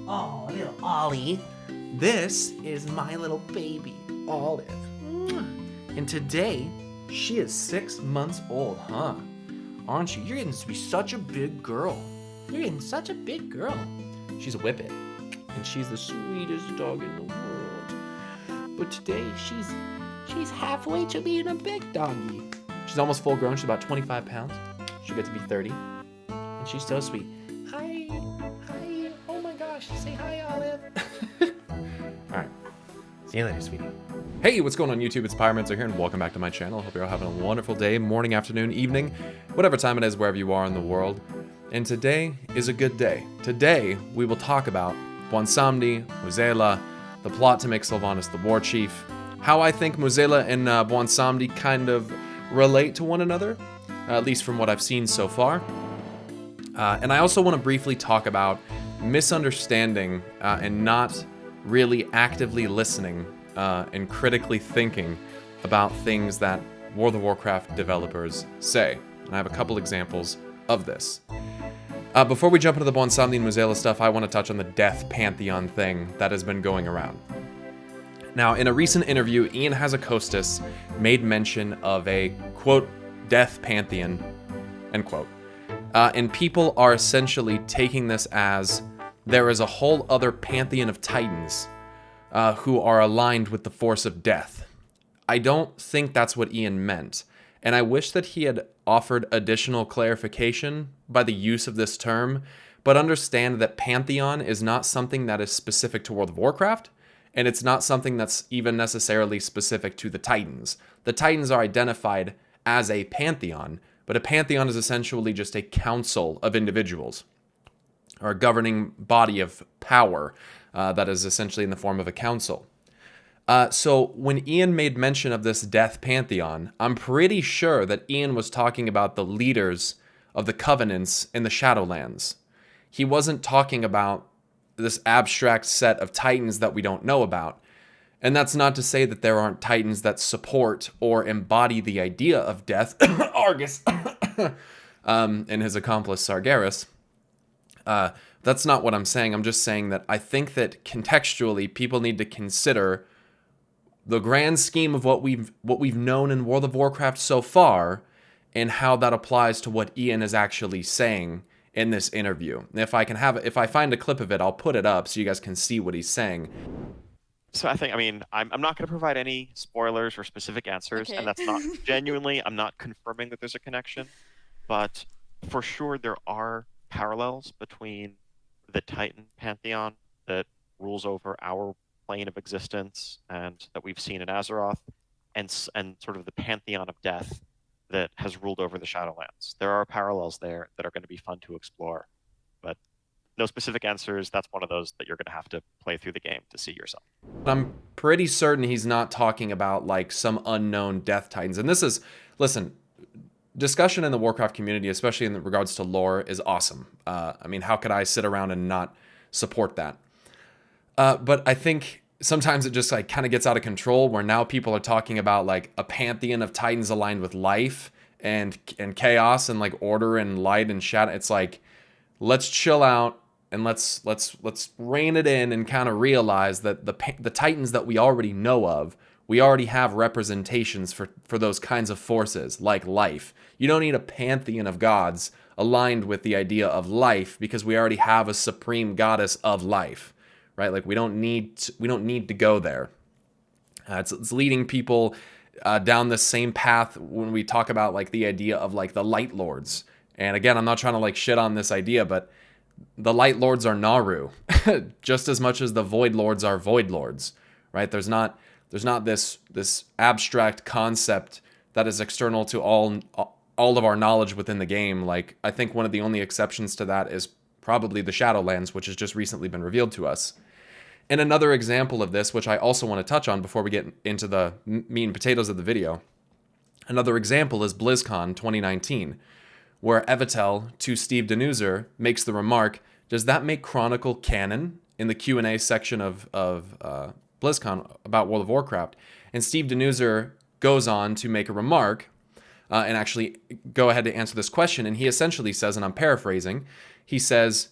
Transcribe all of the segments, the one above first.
Oh, little Ollie. This is my little baby, Olive. And today, she is 6 months old, huh? Aren't you? You're getting to be such a big girl. You're getting such a big girl. She's a whippet, and she's the sweetest dog in the world. But today, she's halfway to being a big doggy. She's almost full grown. She's about 25 pounds. She'll get to be 30. And she's so sweet. Hi. Oh my gosh. Say hi, Olive. All right. See you later, sweetie. Hey, what's going on YouTube? It's Pyromancer here, and welcome back to my channel. Hope you're all having a wonderful day, morning, afternoon, evening, whatever time it is, wherever you are in the world. And today is a good day. Today, we will talk about Bwonsamdi, Mueh'zala, the plot to make Sylvanas the war chief, how I think Mueh'zala and Bwonsamdi kind of relate to one another, at least from what I've seen so far. And I also want to briefly talk about misunderstanding and not really actively listening and critically thinking about things that World of Warcraft developers say. And I have a couple examples of this. Before we jump into the Bwonsamdi and Mueh'zala stuff, I want to touch on the Death Pantheon thing that has been going around. Now, in a recent interview, Ian Hazzikostas made mention of a, quote, Death Pantheon, end quote. And people are essentially taking this as there is a whole other pantheon of titans who are aligned with the force of death. I don't think that's what Ian meant, and I wish that he had offered additional clarification by the use of this term, but understand that Pantheon is not something that is specific to World of Warcraft, and it's not something that's even necessarily specific to the Titans. The Titans are identified as a pantheon, but a pantheon is essentially just a council of individuals, or a governing body of power that is essentially in the form of a council. So when Ian made mention of this Death Pantheon, I'm pretty sure that Ian was talking about the leaders of the Covenants in the Shadowlands. He wasn't talking about this abstract set of titans that we don't know about. And that's not to say that there aren't titans that support or embody the idea of death, Argus, and his accomplice Sargeras. That's not what I'm saying. I'm just saying that I think that contextually people need to consider the grand scheme of what we've known in World of Warcraft so far and how that applies to what Ian is actually saying in this interview. And if I find a clip of it, I'll put it up so you guys can see what he's saying. So I'm not going to provide any spoilers or specific answers, Okay. and that's not genuinely, I'm not confirming that there's a connection, but for sure there are parallels between the Titan pantheon that rules over our plane of existence and that we've seen in Azeroth, and sort of the Pantheon of Death that has ruled over the Shadowlands. There are parallels there that are going to be fun to explore, but no specific answers. That's one of those that you're going to have to play through the game to see yourself. I'm pretty certain he's not talking about like some unknown death titans. And this is, listen, discussion in the Warcraft community, especially in regards to lore, is awesome. I mean, how could I sit around and not support that? But I think sometimes it just like kind of gets out of control where now people are talking about like a pantheon of titans aligned with life and chaos and like order and light and shadow. It's like, let's chill out and let's rein it in and kind of realize that the titans that we already know of, we already have representations for those kinds of forces like life. You don't need a pantheon of gods aligned with the idea of life because we already have a supreme goddess of life. Right, like we don't need to go there. It's leading people down the same path when we talk about like the idea of like the Light Lords. And again, I'm not trying to like shit on this idea, but the Light Lords are Naru, just as much as the Void Lords are Void Lords. Right? There's not this abstract concept that is external to all of our knowledge within the game. Like I think one of the only exceptions to that is probably the Shadowlands, which has just recently been revealed to us. And another example of this, which I also want to touch on before we get into the meat and potatoes of the video, another example is BlizzCon 2019, where Evitel to Steve Denuser makes the remark, does that make Chronicle canon, in the Q&A section of BlizzCon about World of Warcraft? And Steve Denuser goes on to make a remark and actually go ahead to answer this question. And he essentially says, and I'm paraphrasing, he says,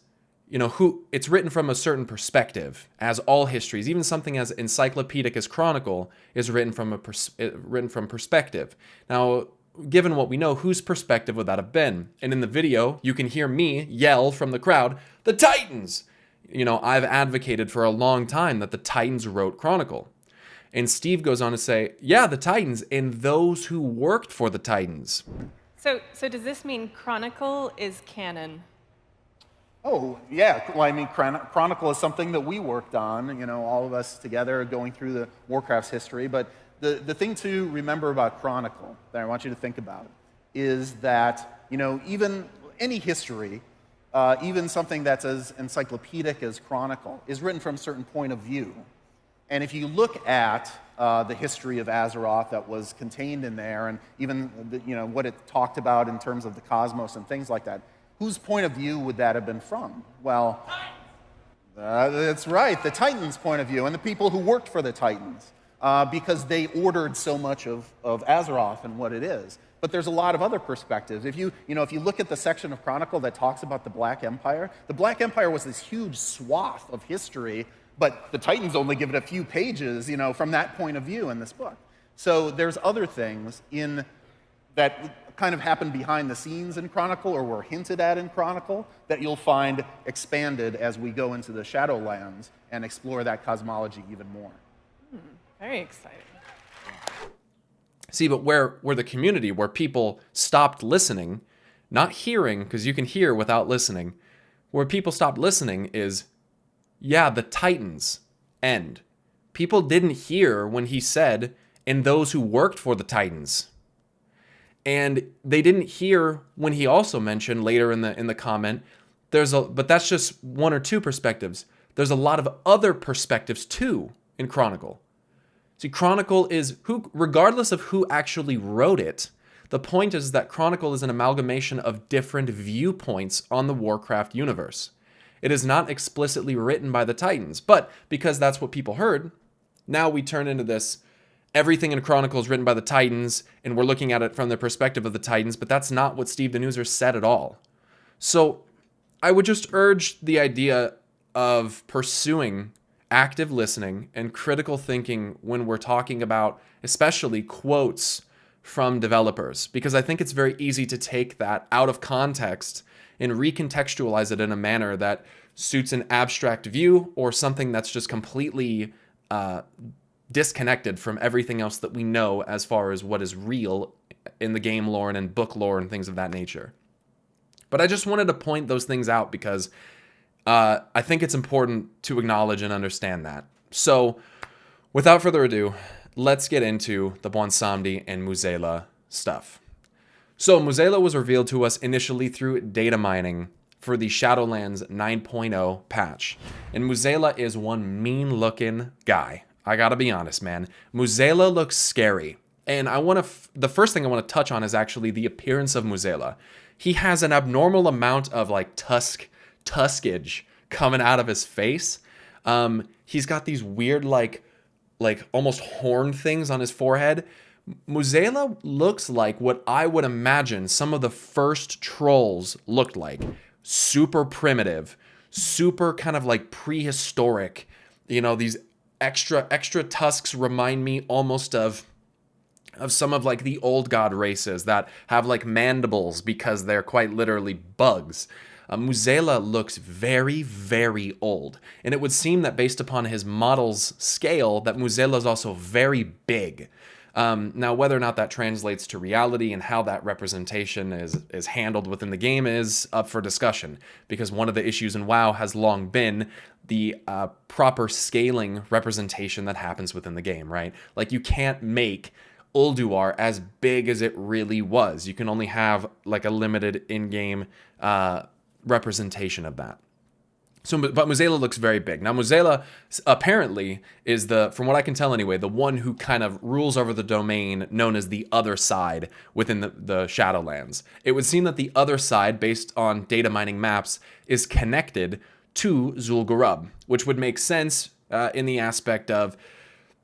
who it's written from a certain perspective, as all histories, even something as encyclopedic as Chronicle, is written from perspective. Now, given what we know, whose perspective would that have been? And in the video, you can hear me yell from the crowd, "The Titans!" I've advocated for a long time that the Titans wrote Chronicle. And Steve goes on to say, yeah, the Titans and those who worked for the Titans. So does this mean Chronicle is canon? Oh, yeah. Well, I mean, Chronicle is something that we worked on, all of us together going through the Warcraft's history. But the thing to remember about Chronicle that I want you to think about is that, even any history, even something that's as encyclopedic as Chronicle, is written from a certain point of view. And if you look at the history of Azeroth that was contained in there, and even what it talked about in terms of the cosmos and things like that, whose point of view would that have been from? Well, that's right, the Titans' point of view, and the people who worked for the Titans, because they ordered so much of Azeroth and what it is. But there's a lot of other perspectives. If you look at the section of Chronicle that talks about the Black Empire was this huge swath of history, but the Titans only give it a few pages, from that point of view in this book. So there's other things in that kind of happened behind the scenes in Chronicle, or were hinted at in Chronicle, that you'll find expanded as we go into the Shadowlands and explore that cosmology even more. Very exciting. See, but where the community, where people stopped listening, not hearing, because you can hear without listening, where people stopped listening is, yeah, the Titans end. People didn't hear when he said, and those who worked for the Titans. And they didn't hear when he also mentioned later in the comment, but that's just one or two perspectives. There's a lot of other perspectives too in Chronicle. See, Chronicle is regardless of who actually wrote it, the point is that Chronicle is an amalgamation of different viewpoints on the Warcraft universe. It is not explicitly written by the Titans, but because that's what people heard, now we turn into this, everything in Chronicle is written by the Titans, and we're looking at it from the perspective of the Titans, but that's not what Steve the Newser said at all. So I would just urge the idea of pursuing active listening and critical thinking when we're talking about especially quotes from developers, because I think it's very easy to take that out of context and recontextualize it in a manner that suits an abstract view or something that's just completely disconnected from everything else that we know as far as what is real in the game lore and in book lore and things of that nature. But I just wanted to point those things out because I think it's important to acknowledge and understand that. So, without further ado, let's get into the Bwonsamdi and Mueh'zala stuff. So, Mueh'zala was revealed to us initially through data mining for the Shadowlands 9.0 patch. And Mueh'zala is one mean-looking guy. I gotta be honest, man. Mueh'zala looks scary. And the first thing I want to touch on is actually the appearance of Mueh'zala. He has an abnormal amount of tuskage coming out of his face. He's got these weird like almost horn things on his forehead. Mueh'zala looks like what I would imagine some of the first trolls looked like. Super primitive, super kind of like prehistoric. These extra tusks remind me almost of some of like the old god races that have like mandibles because they're quite literally bugs. Mueh'zala looks very, very old. And it would seem that based upon his model's scale, that Mueh'zala is also very big. Now, whether or not that translates to reality and how that representation is handled within the game is up for discussion. Because one of the issues in WoW has long been the proper scaling representation that happens within the game, right? Like, you can't make Ulduar as big as it really was. You can only have like a limited in-game representation of that. But Mueh'zala looks very big. Now, Mueh'zala apparently is from what I can tell anyway, the one who kind of rules over the domain known as the Other Side within the Shadowlands. It would seem that the Other Side, based on data mining maps, is connected to Zul'Gurub, which would make sense in the aspect of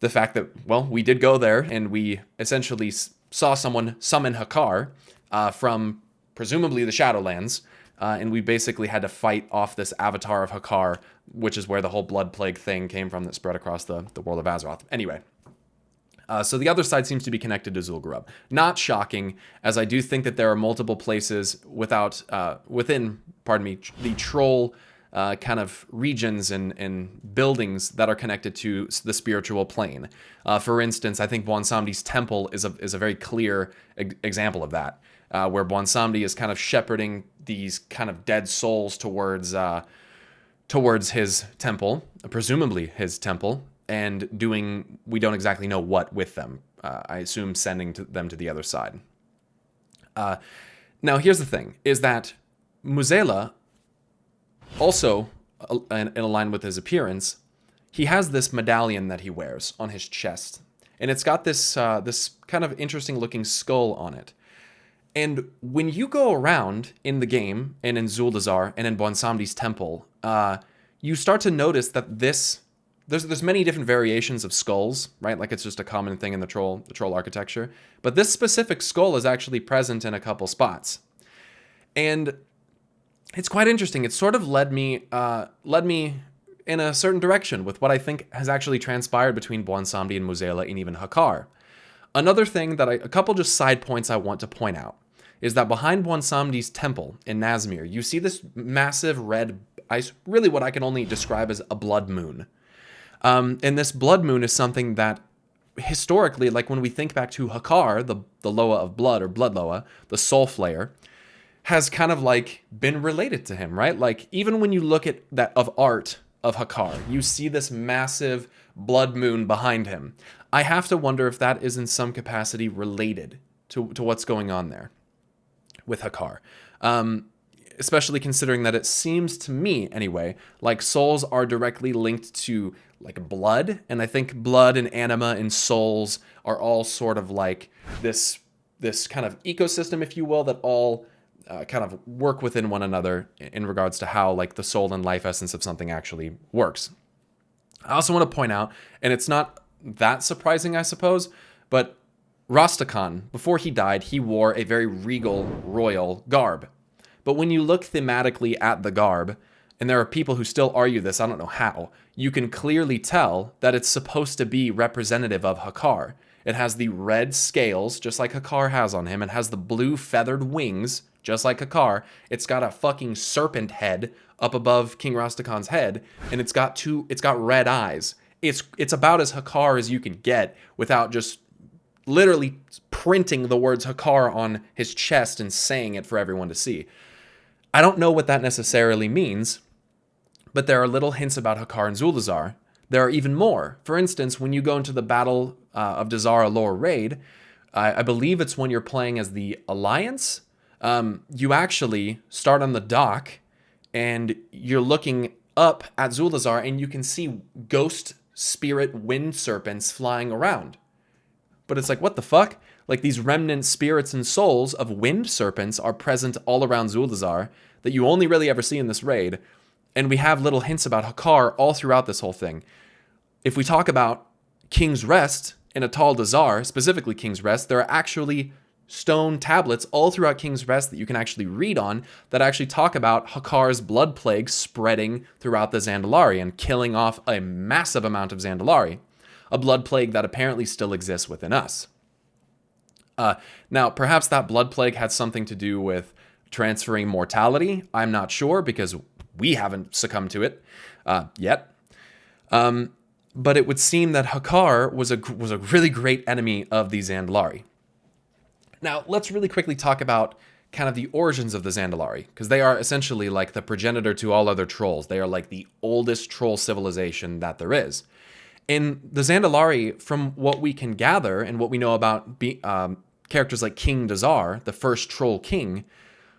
the fact that, well, we did go there and we essentially saw someone summon Hakkar from presumably the Shadowlands. and we basically had to fight off this avatar of Hakkar, which is where the whole blood plague thing came from that spread across the world of Azeroth. Anyway. So the other side seems to be connected to Zul'Gurub. Not shocking, as I do think that there are multiple places within the troll kind of regions and buildings that are connected to the spiritual plane. For instance, I think Bwonsamdi's temple is a very clear example of that, where Bwonsamdi is kind of shepherding these kind of dead souls towards his temple, presumably his temple, and doing, we don't exactly know what with them. I assume sending them to the other side. Now, here's the thing, is that Mueh'zala, also in line with his appearance, he has this medallion that he wears on his chest. And it's got this kind of interesting looking skull on it. And when you go around in the game, and in Zuldazar, and in Bwonsamdi's temple, you start to notice that there's many different variations of skulls, right? Like it's just a common thing in the troll architecture. But this specific skull is actually present in a couple spots. And it's quite interesting. It sort of led me in a certain direction with what I think has actually transpired between Bwonsamdi and Mueh'zala and even Hakkar. Another thing that a couple just side points I want to point out is that behind Bwonsamdi's temple in Nazmir, you see this massive red ice, really what I can only describe as a blood moon. And this blood moon is something that historically, like when we think back to Hakkar, the Loa of blood, or blood Loa, the soul flayer, has kind of like been related to him, right? Like even when you look at that of art of Hakkar, you see this massive blood moon behind him. I have to wonder if that is in some capacity related to what's going on there with Hakkar. Especially considering that it seems to me, anyway, like souls are directly linked to like blood, and I think blood and anima and souls are all sort of like this kind of ecosystem, if you will, that all kind of work within one another in regards to how like the soul and life essence of something actually works. I also want to point out, and it's not that surprising, I suppose, but Rastakhan, before he died, he wore a very regal royal garb. But when you look thematically at the garb, and there are people who still argue this, I don't know how, you can clearly tell that it's supposed to be representative of Hakkar. It has the red scales, just like Hakkar has on him. It has the blue feathered wings, just like Hakkar. It's got a fucking serpent head up above King Rastakhan's head, and it's got red eyes. It's about as Hakkar as you can get without just literally printing the words Hakkar on his chest and saying it for everyone to see. I don't know what that necessarily means, but there are little hints about Hakkar and Zuldazar. There are even more. For instance, when you go into the Battle of Dazara lore raid, I believe it's when you're playing as the Alliance, you actually start on the dock and you're looking up at Zuldazar and you can see ghost spirit wind serpents flying around. But it's like, what the fuck? Like these remnant spirits and souls of wind serpents are present all around Zuldazar that you only really ever see in this raid. And we have little hints about Hakkar all throughout this whole thing. If we talk about King's Rest in Atal Dazar, specifically King's Rest, there are actually stone tablets all throughout King's Rest that you can actually read on that actually talk about Hakkar's blood plague spreading throughout the Zandalari and killing off a massive amount of Zandalari. A blood plague that apparently still exists within us. Now, perhaps that blood plague had something to do with transferring mortality. I'm not sure because we haven't succumbed to it yet. But it would seem that Hakkar was a really great enemy of the Zandalari. Now, let's really quickly talk about kind of the origins of the Zandalari, because they are essentially like the progenitor to all other trolls. They are like the oldest troll civilization that there is. In the Zandalari, from what we can gather and what we know about characters like King Dazar, the first troll king,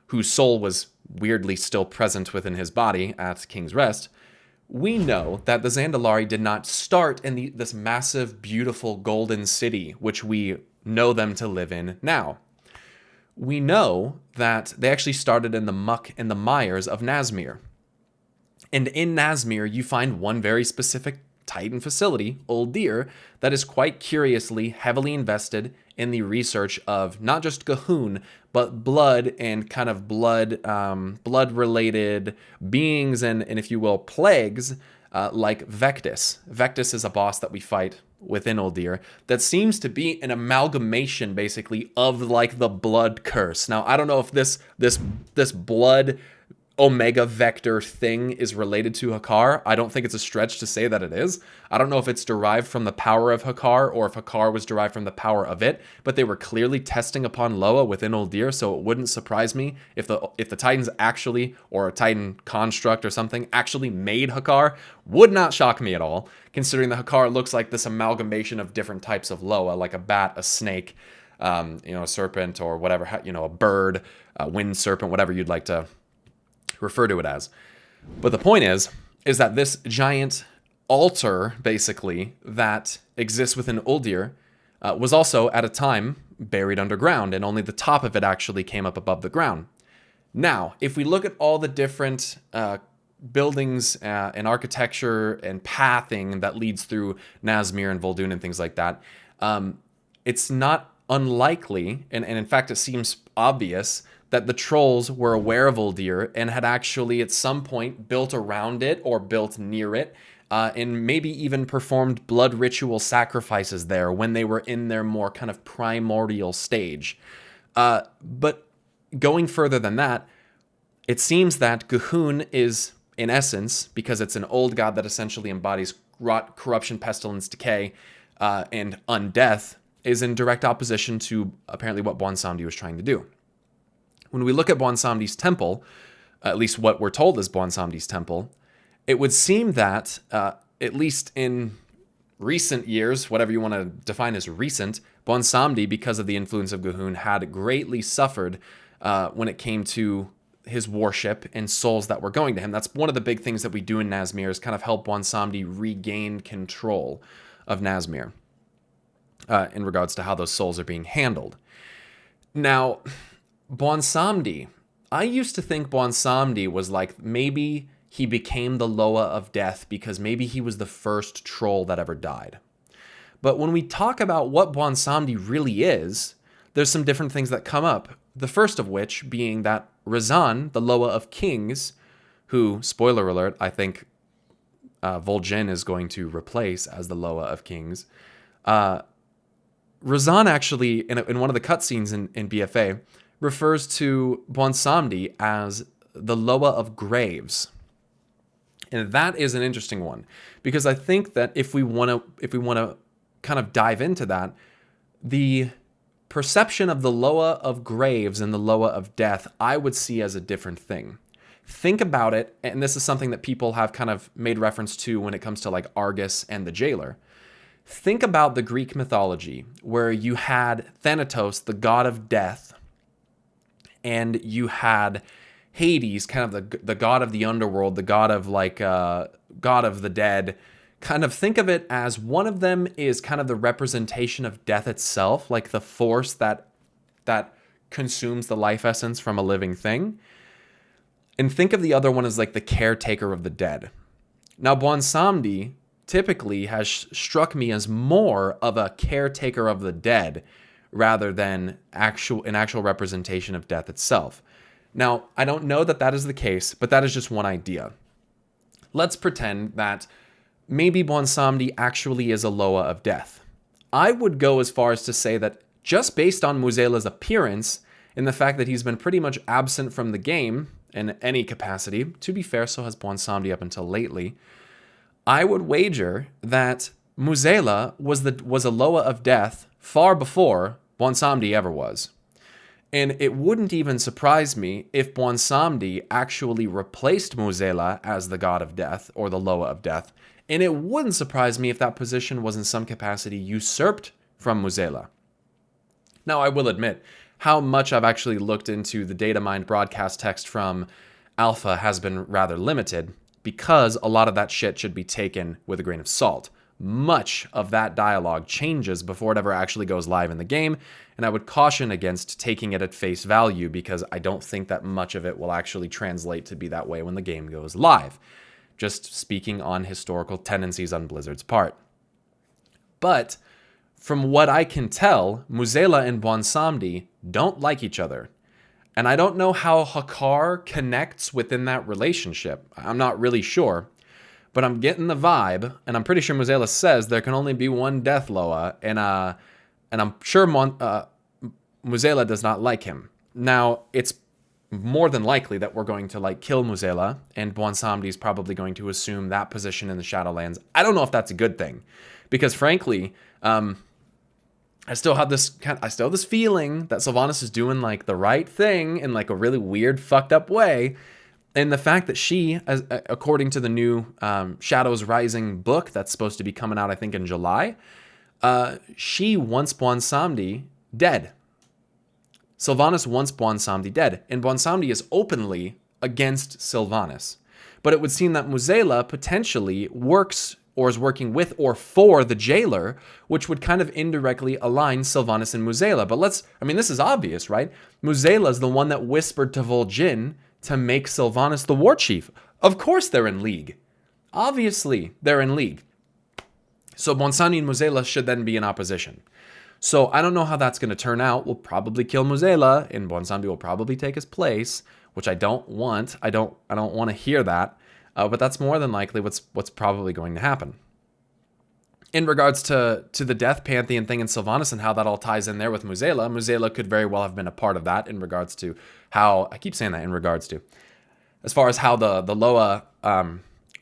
whose soul was weirdly still present within his body at King's Rest, we know that the Zandalari did not start in this massive, beautiful golden city, which we know them to live in now. We know that they actually started in the muck and the mires of Nazmir. And in Nazmir, you find one very specific Titan facility, Old Deer, that is quite curiously heavily invested in the research of not just G'huun, but blood and kind of blood-related beings and, if you will, plagues, like Vectis. Vectis is a boss that we fight within Uldir that seems to be an amalgamation, basically, of like the blood curse. Now, I don't know if this blood Omega Vector thing is related to Hakkar. I don't think it's a stretch to say that it is. I don't know if it's derived from the power of Hakkar or if Hakkar was derived from the power of it, but they were clearly testing upon Loa within Uldir, so it wouldn't surprise me if the Titans actually, or a Titan construct or something, actually made Hakkar. Would not shock me at all, considering the Hakkar looks like this amalgamation of different types of Loa, like a bat, a snake, a serpent, or whatever, a bird, a wind serpent, whatever you'd like to refer to it as. But the point is that this giant altar, basically, that exists within Uldir, was also, at a time, buried underground, and only the top of it actually came up above the ground. Now, if we look at all the different buildings and architecture and pathing that leads through Nazmir and Vol'dun and things like that, it's not unlikely, and in fact it seems obvious, that the trolls were aware of Uldir and had actually at some point built around it or built near it, and maybe even performed blood ritual sacrifices there when they were in their more kind of primordial stage. But going further than that, it seems that G'huun is, in essence, because it's an old god that essentially embodies rot, corruption, pestilence, decay, and undeath, is in direct opposition to apparently what Bwonsamdi was trying to do. When we look at Bwonsamdi's temple, at least what we're told is Bwonsamdi's temple, it would seem that, at least in recent years, whatever you want to define as recent, Bwonsamdi, because of the influence of G'huun, had greatly suffered when it came to his worship and souls that were going to him. That's one of the big things that we do in Nazmir, is kind of help Bwonsamdi regain control of Nazmir in regards to how those souls are being handled. Now, Bwonsamdi, I used to think Bwonsamdi was like, maybe he became the Loa of Death because maybe he was the first troll that ever died. But when we talk about what Bwonsamdi really is, there's some different things that come up. The first of which being that Razan, the Loa of Kings, who, spoiler alert, I think Vol'jin is going to replace as the Loa of Kings. Razan actually, in one of the cutscenes in BFA, refers to Bwonsamdi as the Loa of Graves. And that is an interesting one, because I think that if we want to kind of dive into that, the perception of the Loa of Graves and the Loa of Death, I would see as a different thing. Think about it, and this is something that people have kind of made reference to when it comes to like Argus and the Jailer. Think about the Greek mythology, where you had Thanatos, the god of death, and you had Hades, kind of the god of the underworld, the god of god of the dead. Kind of think of it as one of them is kind of the representation of death itself, like the force that consumes the life essence from a living thing. And think of the other one as like the caretaker of the dead. Now, Bwonsamdi typically has struck me as more of a caretaker of the dead rather than an actual representation of death itself. Now, I don't know that that is the case, but that is just one idea. Let's pretend that maybe Bwonsamdi actually is a Loa of Death. I would go as far as to say that just based on Mueh'zala's appearance and the fact that he's been pretty much absent from the game in any capacity, to be fair, so has Bwonsamdi up until lately, I would wager that Mueh'zala was a Loa of Death far before Bwonsamdi ever was. And it wouldn't even surprise me if Bwonsamdi actually replaced Mueh'zala as the god of death, or the Loa of Death. And it wouldn't surprise me if that position was in some capacity usurped from Mueh'zala. Now, I will admit, how much I've actually looked into the data mined broadcast text from Alpha has been rather limited, because a lot of that shit should be taken with a grain of salt. Much of that dialogue changes before it ever actually goes live in the game, and I would caution against taking it at face value, because I don't think that much of it will actually translate to be that way when the game goes live. Just speaking on historical tendencies on Blizzard's part. But from what I can tell, Mueh'zala and Bwonsamdi don't like each other. And I don't know how Hakkar connects within that relationship. I'm not really sure. But I'm getting the vibe, and I'm pretty sure Mueh'zala says there can only be one Death Loa, and I'm sure Mueh'zala does not like him. Now, it's more than likely that we're going to like kill Mueh'zala, and Bwonsamdi is probably going to assume that position in the Shadowlands. I don't know if that's a good thing, because frankly, I still have this feeling that Sylvanas is doing like the right thing in like a really weird, fucked up way. And the fact that she, according to the new Shadows Rising book that's supposed to be coming out, I think, in July, she wants Bwonsamdi dead. Sylvanas wants Bwonsamdi dead. And Bwonsamdi is openly against Sylvanas. But it would seem that Mueh'zala potentially works or is working with or for the jailer, which would kind of indirectly align Sylvanas and Mueh'zala. But this is obvious, right? Mueh'zala is the one that whispered to Vol'jin to make Sylvanas the war chief. Of course they're in league. Obviously they're in league. So Bwonsamdi and Mueh'zala should then be in opposition. So I don't know how that's going to turn out. We'll probably kill Mueh'zala, and Bwonsamdi will probably take his place, which I don't want. I don't want to hear that. But that's more than likely what's probably going to happen. In regards to the Death Pantheon thing in Sylvanas and how that all ties in there with Mueh'zala, Mueh'zala could very well have been a part of that in regards to how, I keep saying that in regards to, as far as how the Loa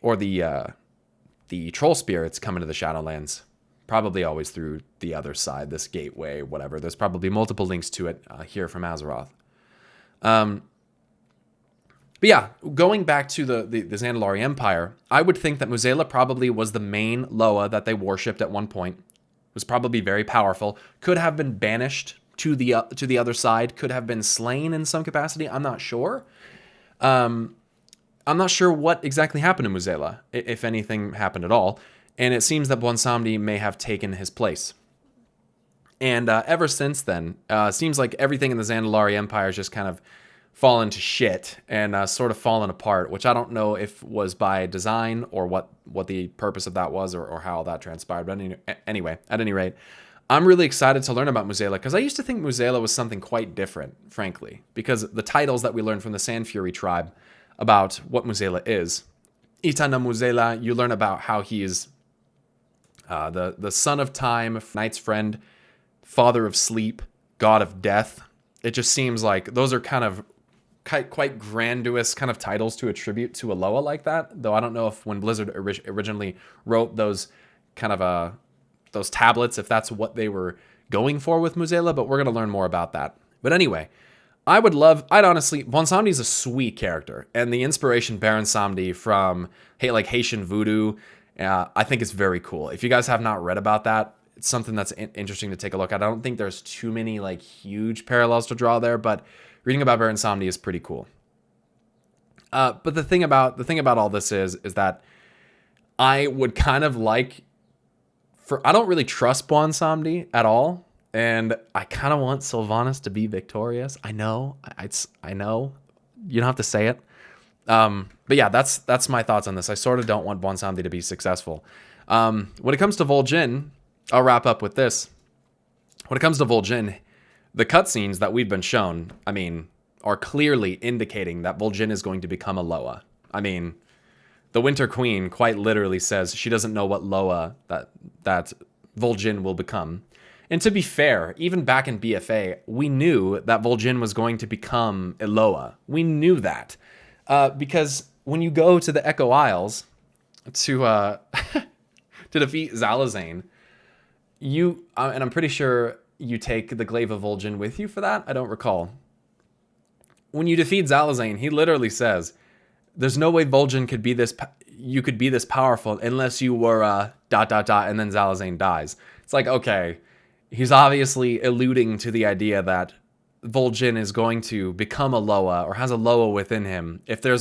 or the troll spirits come into the Shadowlands, probably always through the other side, this gateway, whatever. There's probably multiple links to it here from Azeroth. But yeah, going back to the Zandalari Empire, I would think that Mueh'zala probably was the main Loa that they worshipped at one point. Was probably very powerful. Could have been banished to the other side. Could have been slain in some capacity. I'm not sure. I'm not sure what exactly happened to Mueh'zala, if anything happened at all. And it seems that Bwonsamdi may have taken his place. And ever since then, seems like everything in the Zandalari Empire is just kind of fallen to shit and sort of fallen apart, which I don't know if was by design or what the purpose of that was or how that transpired. But anyway, at any rate, I'm really excited to learn about Mueh'zala because I used to think Mueh'zala was something quite different, frankly, because the titles that we learned from the Sand Fury tribe about what Mueh'zala is. Itana Mueh'zala, you learn about how he is the son of time, night's friend, father of sleep, god of death. It just seems like those are kind of quite grandiose kind of titles to attribute to a Loa like that, though I don't know if when Blizzard originally wrote those kind of those tablets, if that's what they were going for with Mueh'zala, but we're going to learn more about that. But anyway, I'd honestly, Bwonsamdi is a sweet character, and the inspiration Bwonsamdi from Haitian voodoo, I think is very cool. If you guys have not read about that, it's something that's interesting to take a look at. I don't think there's too many like huge parallels to draw there, but reading about Bwonsamdi is pretty cool. But the thing about all this is that I would kind of like, I don't really trust Bwonsamdi at all, and I kind of want Sylvanas to be victorious. I know, I know, you don't have to say it. But yeah, that's my thoughts on this. I sort of don't want Bwonsamdi to be successful. When it comes to Vol'jin, I'll wrap up with this. When it comes to Vol'jin, the cutscenes that we've been shown, are clearly indicating that Vol'jin is going to become a Loa. The Winter Queen quite literally says she doesn't know what Loa that Vol'jin will become. And to be fair, even back in BFA, we knew that Vol'jin was going to become a Loa. We knew that. Because when you go to the Echo Isles to defeat Zalazane, and I'm pretty sure you take the Glaive of Vol'jin with you for that. I don't recall. When you defeat Zalazane, he literally says, "There's no way Vol'jin could be this. You could be this powerful unless you were and then Zalazane dies." It's like, okay, he's obviously alluding to the idea that Vol'jin is going to become a Loa or has a Loa within him. If there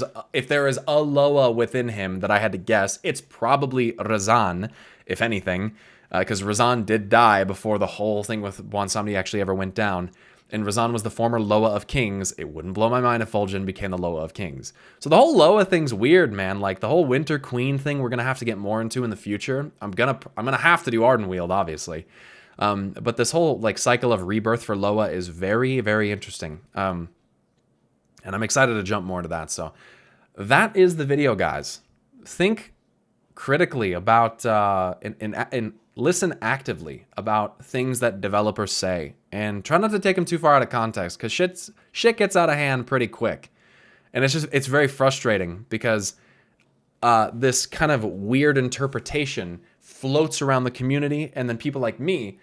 is a Loa within him that I had to guess, it's probably Razan, if anything. Because Razan did die before the whole thing with Bwonsamdi actually ever went down. And Razan was the former Loa of Kings. It wouldn't blow my mind if Vol'jin became the Loa of Kings. So the whole Loa thing's weird, man. Like the whole Winter Queen thing we're going to have to get more into in the future. I'm gonna have to do Ardenweald, obviously. But this whole like cycle of rebirth for Loa is very, very interesting. And I'm excited to jump more into that. So that is the video, guys. Think critically about and listen actively about things that developers say, and try not to take them too far out of context, because shit gets out of hand pretty quick. And it's very frustrating because this kind of weird interpretation floats around the community, and then people like me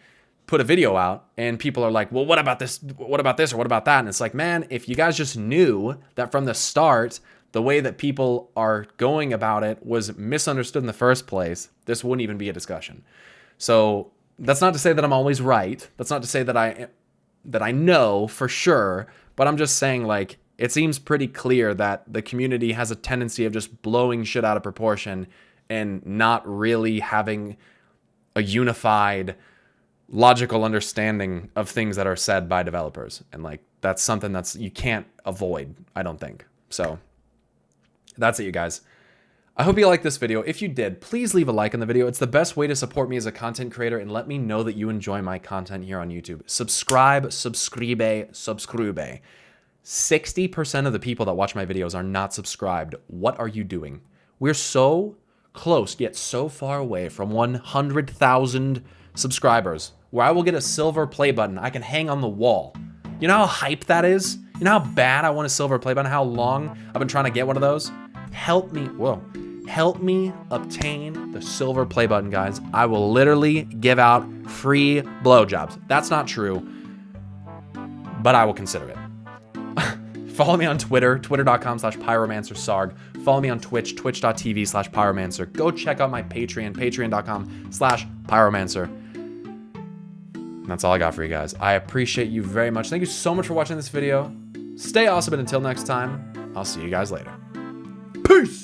put a video out and people are like, well, what about this? What about this? Or what about that? And it's like, man, if you guys just knew that from the start, the way that people are going about it was misunderstood in the first place, this wouldn't even be a discussion. So that's not to say that I'm always right. That's not to say that I know for sure, but I'm just saying, like, it seems pretty clear that the community has a tendency of just blowing shit out of proportion and not really having a unified, logical understanding of things that are said by developers. And like, that's something that's you can't avoid, I don't think. So that's it, you guys. I hope you liked this video. If you did, please leave a like on the video. It's the best way to support me as a content creator and let me know that you enjoy my content here on YouTube. Subscribe. 60% of the people that watch my videos are not subscribed. What are you doing? We're so close, yet so far away from 100,000 subscribers, where I will get a silver play button I can hang on the wall. You know how hype that is? You know how bad I want a silver play button? How long I've been trying to get one of those? Help me obtain the silver play button, guys. I will literally give out free blowjobs. That's not true, but I will consider it. Follow me on Twitter, twitter.com/pyromancersarg. Follow me on Twitch, twitch.tv/pyromancer. Go check out my Patreon, patreon.com/pyromancer. And that's all I got for you guys. I appreciate you very much. Thank you so much for watching this video. Stay awesome, and until next time, I'll see you guys later. Peace!